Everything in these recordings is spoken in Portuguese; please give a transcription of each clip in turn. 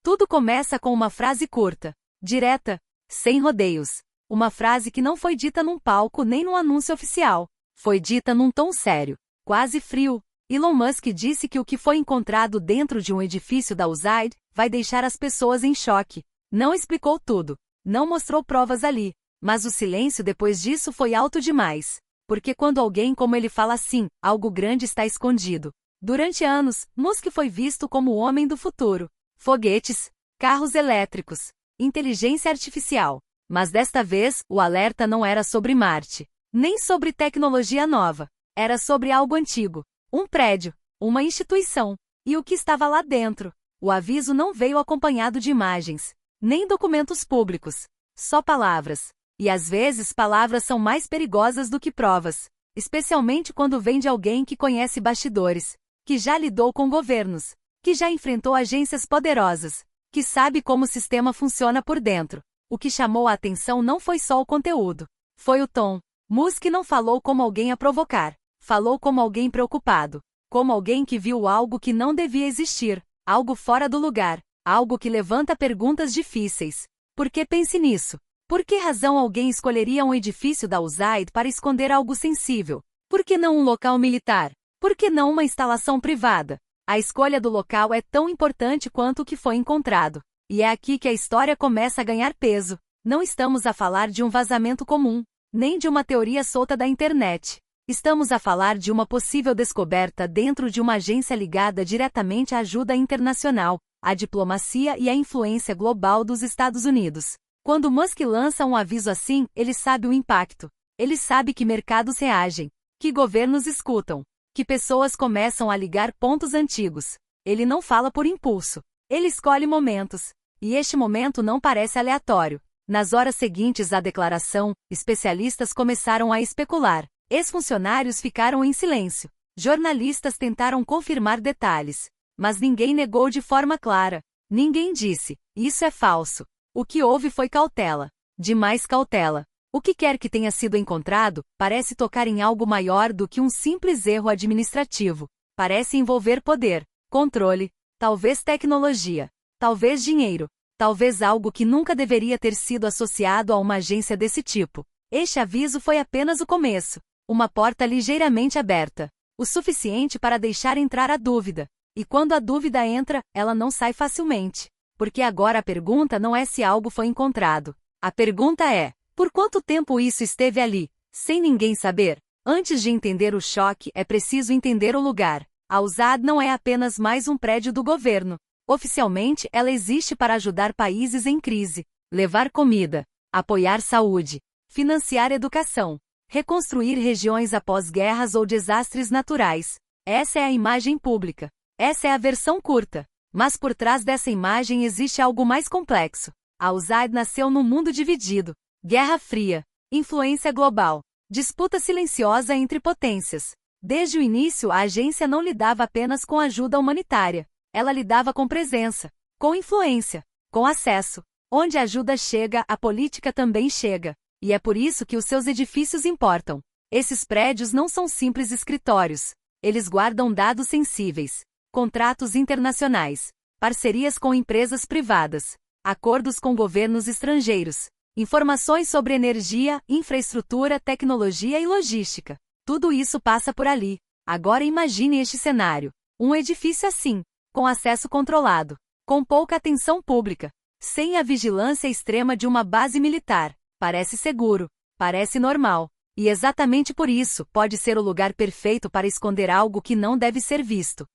Tudo começa com uma frase curta, direta, sem rodeios. Uma frase que não foi dita num palco nem num anúncio oficial. Foi dita num tom sério, quase frio. Elon Musk disse que o que foi encontrado dentro de um edifício da USAID vai deixar as pessoas em choque. Não explicou tudo, não mostrou provas ali, mas o silêncio depois disso foi alto demais. Porque quando alguém como ele fala assim, algo grande está escondido. Durante anos, Musk foi visto como o homem do futuro. Foguetes, carros elétricos, inteligência artificial. Mas desta vez, o alerta não era sobre Marte, nem sobre tecnologia nova. Era sobre algo antigo. Um prédio, uma instituição, e o que estava lá dentro. O aviso não veio acompanhado de imagens, nem documentos públicos, só palavras. E às vezes palavras são mais perigosas do que provas, especialmente quando vem de alguém que conhece bastidores, que já lidou com governos, que já enfrentou agências poderosas, que sabe como o sistema funciona por dentro. O que chamou a atenção não foi só o conteúdo, foi o tom. Musk não falou como alguém a provocar. Falou como alguém preocupado, como alguém que viu algo que não devia existir, algo fora do lugar, algo que levanta perguntas difíceis. Por que pense nisso? Por que razão alguém escolheria um edifício da USAID para esconder algo sensível? Por que não um local militar? Por que não uma instalação privada? A escolha do local é tão importante quanto o que foi encontrado. E é aqui que a história começa a ganhar peso. Não estamos a falar de um vazamento comum, nem de uma teoria solta da internet. Estamos a falar de uma possível descoberta dentro de uma agência ligada diretamente à ajuda internacional, à diplomacia e à influência global dos Estados Unidos. Quando Musk lança um aviso assim, ele sabe o impacto. Ele sabe que mercados reagem, que governos escutam, que pessoas começam a ligar pontos antigos. Ele não fala por impulso. Ele escolhe momentos. E este momento não parece aleatório. Nas horas seguintes à declaração, especialistas começaram a especular. Ex-funcionários ficaram em silêncio. Jornalistas tentaram confirmar detalhes. Mas ninguém negou de forma clara. Ninguém disse, isso é falso. O que houve foi cautela. Demais cautela. O que quer que tenha sido encontrado, parece tocar em algo maior do que um simples erro administrativo. Parece envolver poder, controle, talvez tecnologia, talvez dinheiro, talvez algo que nunca deveria ter sido associado a uma agência desse tipo. Este aviso foi apenas o começo. Uma porta ligeiramente aberta, o suficiente para deixar entrar a dúvida. E quando a dúvida entra, ela não sai facilmente. Porque agora a pergunta não é se algo foi encontrado. A pergunta é, por quanto tempo isso esteve ali, sem ninguém saber? Antes de entender o choque, é preciso entender o lugar. A USAID não é apenas mais um prédio do governo. Oficialmente, ela existe para ajudar países em crise, levar comida, apoiar saúde, financiar educação, reconstruir regiões após guerras ou desastres naturais. Essa é a imagem pública. Essa é a versão curta. Mas por trás dessa imagem existe algo mais complexo. A USAID nasceu num mundo dividido. Guerra Fria, influência global, disputa silenciosa entre potências. Desde o início, a agência não lidava apenas com ajuda humanitária. Ela lidava com presença, com influência, com acesso. Onde a ajuda chega, a política também chega. E é por isso que os seus edifícios importam. Esses prédios não são simples escritórios. Eles guardam dados sensíveis, contratos internacionais, parcerias com empresas privadas, acordos com governos estrangeiros, informações sobre energia, infraestrutura, tecnologia e logística. Tudo isso passa por ali. Agora imagine este cenário. Um edifício assim, com acesso controlado, com pouca atenção pública, sem a vigilância extrema de uma base militar. Parece seguro, parece normal. E exatamente por isso, pode ser o lugar perfeito para esconder algo que não deve ser visto.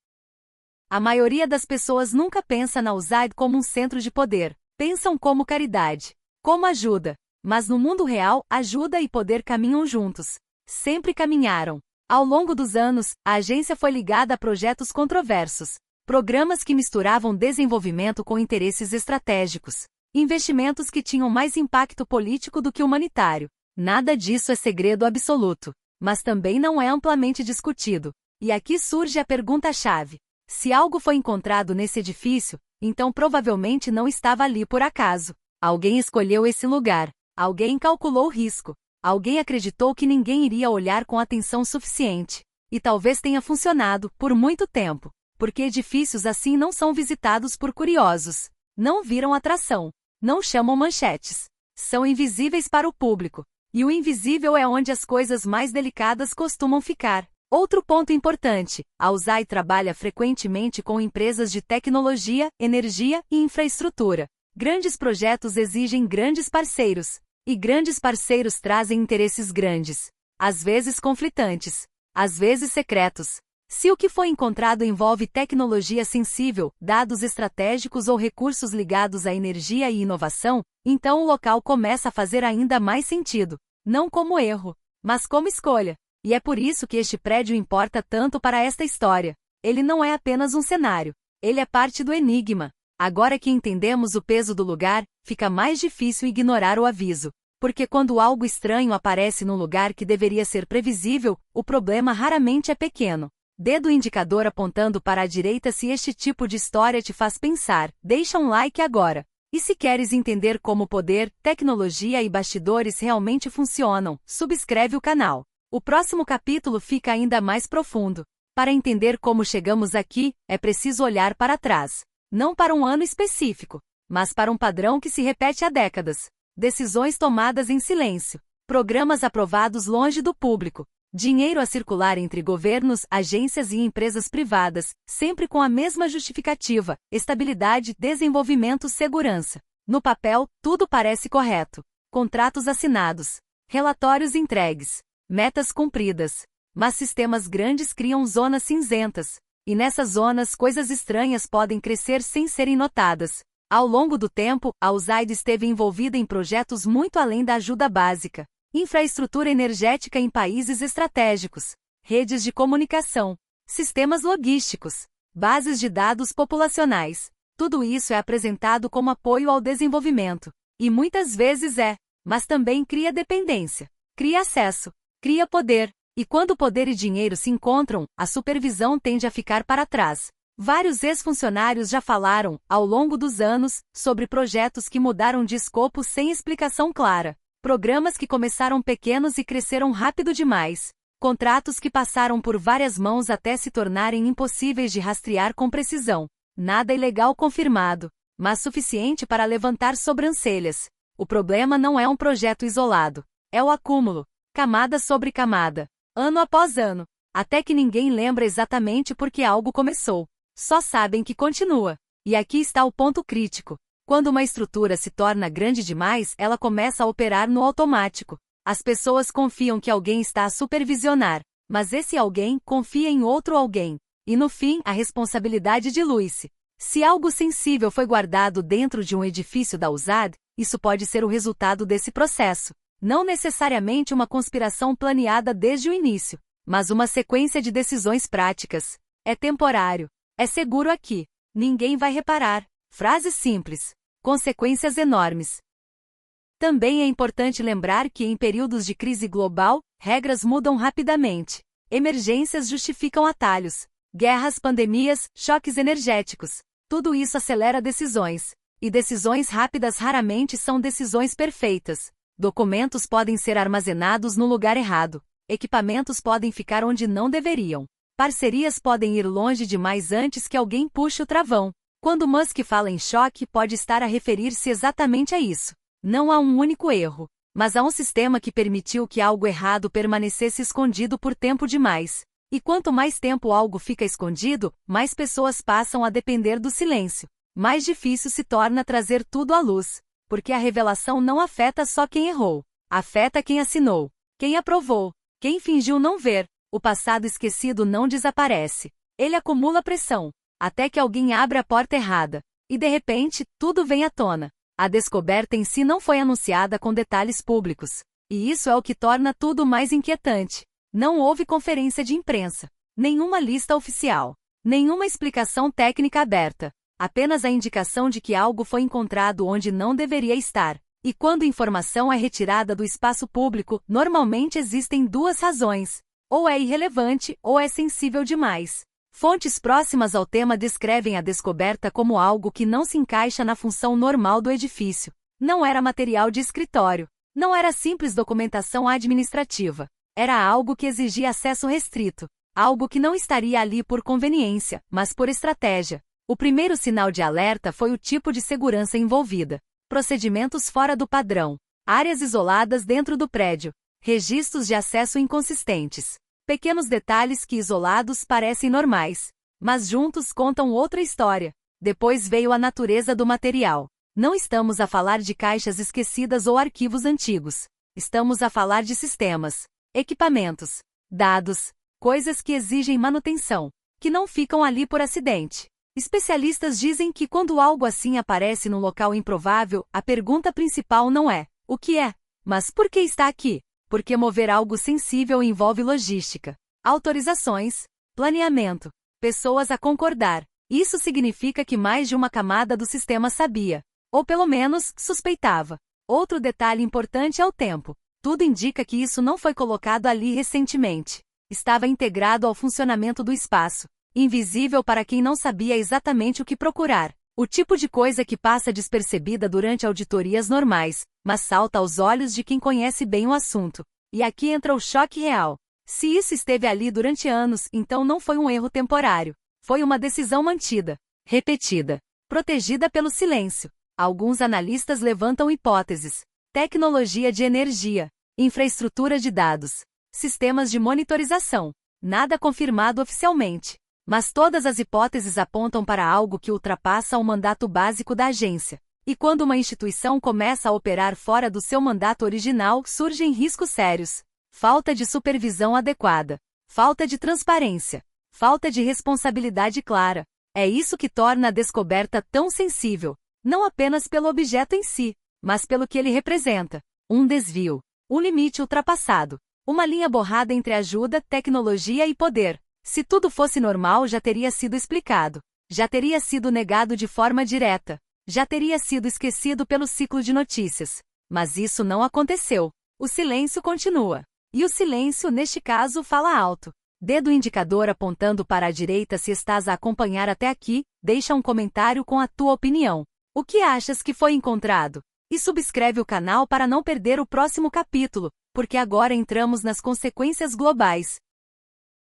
A maioria das pessoas nunca pensa na USAID como um centro de poder. Pensam como caridade, como ajuda. Mas no mundo real, ajuda e poder caminham juntos. Sempre caminharam. Ao longo dos anos, a agência foi ligada a projetos controversos. Programas que misturavam desenvolvimento com interesses estratégicos. Investimentos que tinham mais impacto político do que humanitário. Nada disso é segredo absoluto. Mas também não é amplamente discutido. E aqui surge a pergunta-chave. Se algo foi encontrado nesse edifício, então provavelmente não estava ali por acaso. Alguém escolheu esse lugar. Alguém calculou o risco. Alguém acreditou que ninguém iria olhar com atenção suficiente. E talvez tenha funcionado, por muito tempo. Porque edifícios assim não são visitados por curiosos. Não viram atração. Não chamam manchetes. São invisíveis para o público. E o invisível é onde as coisas mais delicadas costumam ficar. Outro ponto importante: a USAI trabalha frequentemente com empresas de tecnologia, energia e infraestrutura. Grandes projetos exigem grandes parceiros. E grandes parceiros trazem interesses grandes. Às vezes conflitantes. Às vezes secretos. Se o que foi encontrado envolve tecnologia sensível, dados estratégicos ou recursos ligados à energia e inovação, então o local começa a fazer ainda mais sentido. Não como erro, mas como escolha. E é por isso que este prédio importa tanto para esta história. Ele não é apenas um cenário. Ele é parte do enigma. Agora que entendemos o peso do lugar, fica mais difícil ignorar o aviso. Porque quando algo estranho aparece num lugar que deveria ser previsível, o problema raramente é pequeno. Dedo indicador apontando para a direita. Se este tipo de história te faz pensar, deixa um like agora. E se queres entender como poder, tecnologia e bastidores realmente funcionam, subscreve o canal. O próximo capítulo fica ainda mais profundo. Para entender como chegamos aqui, é preciso olhar para trás. Não para um ano específico, mas para um padrão que se repete há décadas. Decisões tomadas em silêncio. Programas aprovados longe do público. Dinheiro a circular entre governos, agências e empresas privadas, sempre com a mesma justificativa: estabilidade, desenvolvimento, segurança. No papel, tudo parece correto. Contratos assinados. Relatórios entregues. Metas cumpridas. Mas sistemas grandes criam zonas cinzentas. E nessas zonas coisas estranhas podem crescer sem serem notadas. Ao longo do tempo, a USAID esteve envolvida em projetos muito além da ajuda básica. Infraestrutura energética em países estratégicos, redes de comunicação, sistemas logísticos, bases de dados populacionais. Tudo isso é apresentado como apoio ao desenvolvimento. E muitas vezes é, mas também cria dependência, cria acesso, cria poder. E quando poder e dinheiro se encontram, a supervisão tende a ficar para trás. Vários ex-funcionários já falaram, ao longo dos anos, sobre projetos que mudaram de escopo sem explicação clara. Programas que começaram pequenos e cresceram rápido demais. Contratos que passaram por várias mãos até se tornarem impossíveis de rastrear com precisão. Nada ilegal confirmado, mas suficiente para levantar sobrancelhas. O problema não é um projeto isolado. É o acúmulo, camada sobre camada, ano após ano, até que ninguém lembra exatamente por que algo começou. Só sabem que continua. E aqui está o ponto crítico. Quando uma estrutura se torna grande demais, ela começa a operar no automático. As pessoas confiam que alguém está a supervisionar, mas esse alguém confia em outro alguém. E no fim, a responsabilidade dilui-se. Se algo sensível foi guardado dentro de um edifício da USAID, isso pode ser o resultado desse processo. Não necessariamente uma conspiração planeada desde o início, mas uma sequência de decisões práticas. É temporário. É seguro aqui. Ninguém vai reparar. Frase simples. Consequências enormes. Também é importante lembrar que em períodos de crise global, regras mudam rapidamente. Emergências justificam atalhos. Guerras, pandemias, choques energéticos. Tudo isso acelera decisões. E decisões rápidas raramente são decisões perfeitas. Documentos podem ser armazenados no lugar errado. Equipamentos podem ficar onde não deveriam. Parcerias podem ir longe demais antes que alguém puxe o travão. Quando Musk fala em choque, pode estar a referir-se exatamente a isso. Não há um único erro, mas há um sistema que permitiu que algo errado permanecesse escondido por tempo demais. E quanto mais tempo algo fica escondido, mais pessoas passam a depender do silêncio. Mais difícil se torna trazer tudo à luz. Porque a revelação não afeta só quem errou. Afeta quem assinou, quem aprovou, quem fingiu não ver. O passado esquecido não desaparece. Ele acumula pressão, até que alguém abre a porta errada. E de repente, tudo vem à tona. A descoberta em si não foi anunciada com detalhes públicos. E isso é o que torna tudo mais inquietante. Não houve conferência de imprensa. Nenhuma lista oficial. Nenhuma explicação técnica aberta. Apenas a indicação de que algo foi encontrado onde não deveria estar. E quando informação é retirada do espaço público, normalmente existem duas razões. Ou é irrelevante, ou é sensível demais. Fontes próximas ao tema descrevem a descoberta como algo que não se encaixa na função normal do edifício. Não era material de escritório. Não era simples documentação administrativa. Era algo que exigia acesso restrito. Algo que não estaria ali por conveniência, mas por estratégia. O primeiro sinal de alerta foi o tipo de segurança envolvida. Procedimentos fora do padrão. Áreas isoladas dentro do prédio. Registros de acesso inconsistentes. Pequenos detalhes que isolados parecem normais, mas juntos contam outra história. Depois veio a natureza do material. Não estamos a falar de caixas esquecidas ou arquivos antigos. Estamos a falar de sistemas, equipamentos, dados, coisas que exigem manutenção, que não ficam ali por acidente. Especialistas dizem que quando algo assim aparece num local improvável, a pergunta principal não é o que é, mas por que está aqui? Porque mover algo sensível envolve logística, autorizações, planeamento, pessoas a concordar. Isso significa que mais de uma camada do sistema sabia, ou pelo menos suspeitava. Outro detalhe importante é o tempo. Tudo indica que isso não foi colocado ali recentemente. Estava integrado ao funcionamento do espaço, invisível para quem não sabia exatamente o que procurar. O tipo de coisa que passa despercebida durante auditorias normais, mas salta aos olhos de quem conhece bem o assunto. E aqui entra o choque real. Se isso esteve ali durante anos, então não foi um erro temporário. Foi uma decisão mantida, repetida, protegida pelo silêncio. Alguns analistas levantam hipóteses. Tecnologia de energia, infraestrutura de dados, sistemas de monitorização. Nada confirmado oficialmente. Mas todas as hipóteses apontam para algo que ultrapassa o mandato básico da agência. E quando uma instituição começa a operar fora do seu mandato original, surgem riscos sérios. Falta de supervisão adequada. Falta de transparência. Falta de responsabilidade clara. É isso que torna a descoberta tão sensível. Não apenas pelo objeto em si, mas pelo que ele representa. Um desvio. Um limite ultrapassado. Uma linha borrada entre ajuda, tecnologia e poder. Se tudo fosse normal, já teria sido explicado. Já teria sido negado de forma direta. Já teria sido esquecido pelo ciclo de notícias. Mas isso não aconteceu. O silêncio continua. E o silêncio, neste caso, fala alto. Dedo indicador apontando para a direita. Se estás a acompanhar até aqui, deixa um comentário com a tua opinião. O que achas que foi encontrado? E subscreve o canal para não perder o próximo capítulo, porque agora entramos nas consequências globais.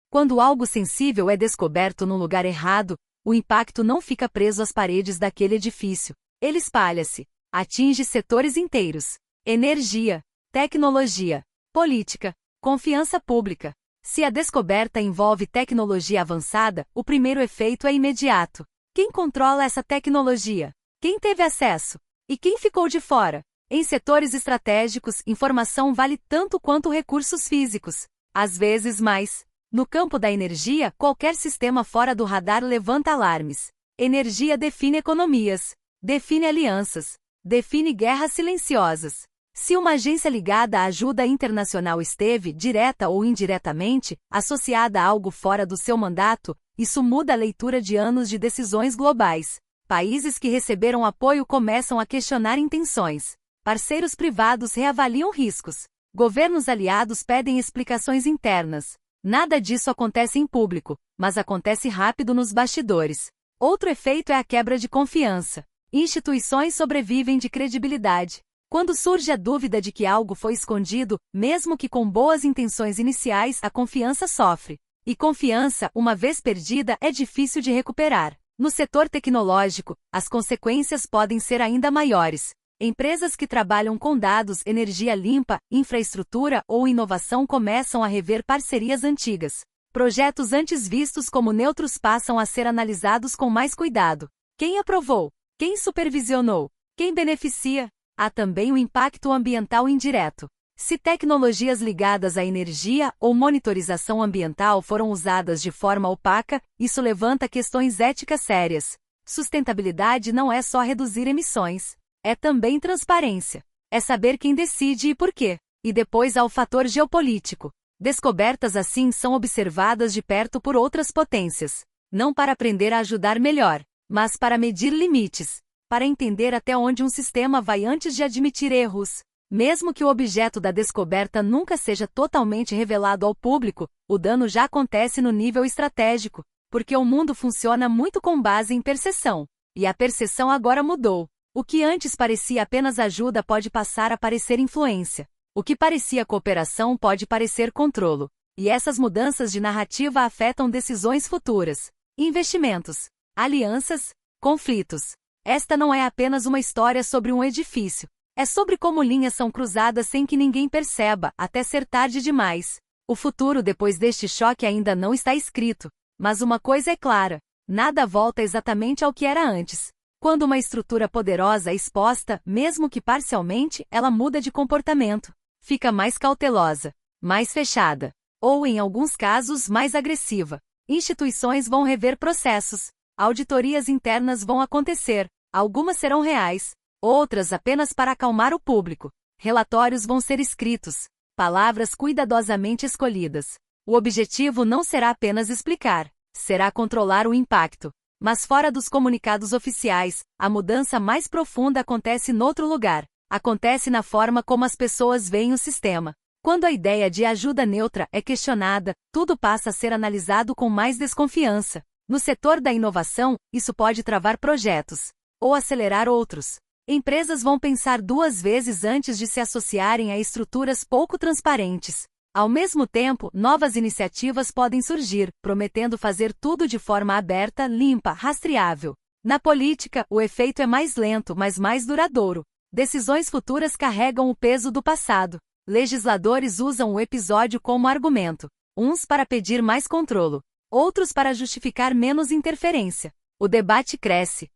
Quando algo sensível é descoberto no lugar errado, o impacto não fica preso às paredes daquele edifício. Ele espalha-se, atinge setores inteiros. Energia, tecnologia, política, confiança pública. Se a descoberta envolve tecnologia avançada, o primeiro efeito é imediato. Quem controla essa tecnologia? Quem teve acesso? E quem ficou de fora? Em setores estratégicos, informação vale tanto quanto recursos físicos. Às vezes mais. No campo da energia, qualquer sistema fora do radar levanta alarmes. Energia define economias, define alianças, define guerras silenciosas. Se uma agência ligada à ajuda internacional esteve, direta ou indiretamente, associada a algo fora do seu mandato, isso muda a leitura de anos de decisões globais. Países que receberam apoio começam a questionar intenções. Parceiros privados reavaliam riscos. Governos aliados pedem explicações internas. Nada disso acontece em público, mas acontece rápido nos bastidores. Outro efeito é a quebra de confiança. Instituições sobrevivem de credibilidade. Quando surge a dúvida de que algo foi escondido, mesmo que com boas intenções iniciais, a confiança sofre. E confiança, uma vez perdida, é difícil de recuperar. No setor tecnológico, as consequências podem ser ainda maiores. Empresas que trabalham com dados, energia limpa, infraestrutura ou inovação começam a rever parcerias antigas. Projetos antes vistos como neutros passam a ser analisados com mais cuidado. Quem aprovou? Quem supervisionou? Quem beneficia? Há também o impacto ambiental indireto. Se tecnologias ligadas à energia ou monitorização ambiental foram usadas de forma opaca, isso levanta questões éticas sérias. Sustentabilidade não é só reduzir emissões. É também transparência. É saber quem decide e por quê. E depois há o fator geopolítico. Descobertas assim são observadas de perto por outras potências. Não para aprender a ajudar melhor, mas para medir limites. Para entender até onde um sistema vai antes de admitir erros. Mesmo que o objeto da descoberta nunca seja totalmente revelado ao público, o dano já acontece no nível estratégico, porque o mundo funciona muito com base em percepção. E a percepção agora mudou. O que antes parecia apenas ajuda pode passar a parecer influência. O que parecia cooperação pode parecer controlo. E essas mudanças de narrativa afetam decisões futuras. Investimentos. alianças, conflitos. Esta não é apenas uma história sobre um edifício. É sobre como linhas são cruzadas sem que ninguém perceba, até ser tarde demais. O futuro depois deste choque ainda não está escrito. Mas uma coisa é clara: nada volta exatamente ao que era antes. Quando uma estrutura poderosa é exposta, mesmo que parcialmente, ela muda de comportamento. Fica mais cautelosa, mais fechada, ou, em alguns casos, mais agressiva. Instituições vão rever processos. Auditorias internas vão acontecer. Algumas serão reais, outras apenas para acalmar o público. Relatórios vão ser escritos. Palavras cuidadosamente escolhidas. O objetivo não será apenas explicar, será controlar o impacto. Mas fora dos comunicados oficiais, a mudança mais profunda acontece noutro lugar. Acontece na forma como as pessoas veem o sistema. Quando a ideia de ajuda neutra é questionada, tudo passa a ser analisado com mais desconfiança. No setor da inovação, isso pode travar projetos ou acelerar outros. Empresas vão pensar duas vezes antes de se associarem a estruturas pouco transparentes. Ao mesmo tempo, novas iniciativas podem surgir, prometendo fazer tudo de forma aberta, limpa, rastreável. Na política, o efeito é mais lento, mas mais duradouro. Decisões futuras carregam o peso do passado. Legisladores usam o episódio como argumento. Uns para pedir mais controle, outros para justificar menos interferência. O debate cresce.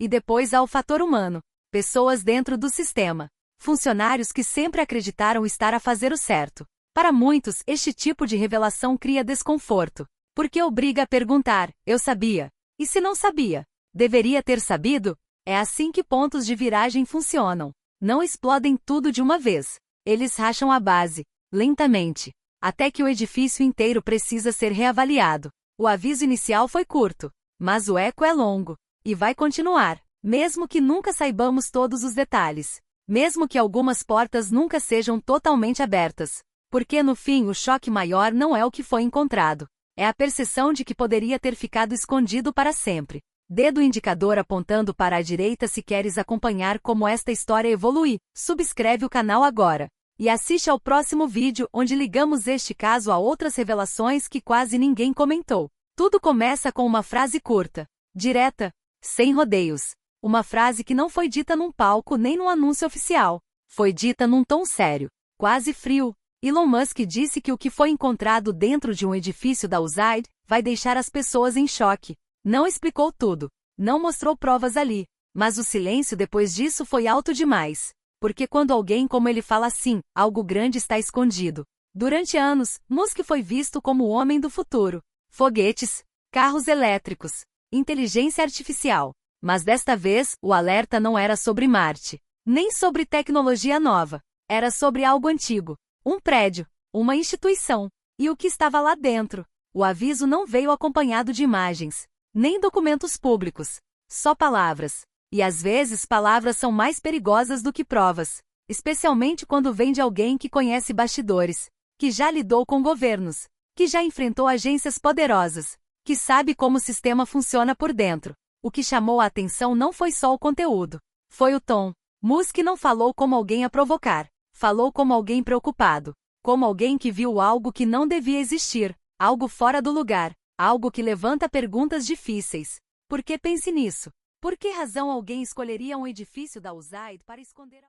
E depois há o fator humano. Pessoas dentro do sistema. Funcionários que sempre acreditaram estar a fazer o certo. Para muitos, este tipo de revelação cria desconforto. Porque obriga a perguntar: eu sabia? E se não sabia? Deveria ter sabido? É assim que pontos de viragem funcionam. Não explodem tudo de uma vez. Eles racham a base, lentamente, até que o edifício inteiro precisa ser reavaliado. O aviso inicial foi curto, mas o eco é longo. E vai continuar, mesmo que nunca saibamos todos os detalhes. Mesmo que algumas portas nunca sejam totalmente abertas. Porque no fim o choque maior não é o que foi encontrado. É a percepção de que poderia ter ficado escondido para sempre. Dedo indicador apontando para a direita se queres acompanhar como esta história evolui. Subscreve o canal agora. E assiste ao próximo vídeo onde ligamos este caso a outras revelações que quase ninguém comentou. Tudo começa com uma frase curta, direta, sem rodeios. Uma frase que não foi dita num palco nem num anúncio oficial. Foi dita num tom sério, quase frio. Elon Musk disse que o que foi encontrado dentro de um edifício da USAID vai deixar as pessoas em choque. Não explicou tudo. Não mostrou provas ali. Mas o silêncio depois disso foi alto demais. Porque quando alguém como ele fala assim, algo grande está escondido. Durante anos, Musk foi visto como o homem do futuro. Foguetes, carros elétricos, inteligência artificial. Mas desta vez, o alerta não era sobre Marte. Nem sobre tecnologia nova. Era sobre algo antigo. Um prédio, uma instituição. E o que estava lá dentro? O aviso não veio acompanhado de imagens, nem documentos públicos. Só palavras. E às vezes palavras são mais perigosas do que provas. Especialmente quando vem de alguém que conhece bastidores, que já lidou com governos, que já enfrentou agências poderosas, que sabe como o sistema funciona por dentro. O que chamou a atenção não foi só o conteúdo. Foi o tom. Musk não falou como alguém a provocar. Falou como alguém preocupado. Como alguém que viu algo que não devia existir. Algo fora do lugar. Algo que levanta perguntas difíceis. Por que pense nisso? Por que razão alguém escolheria um edifício da USAID para esconder a...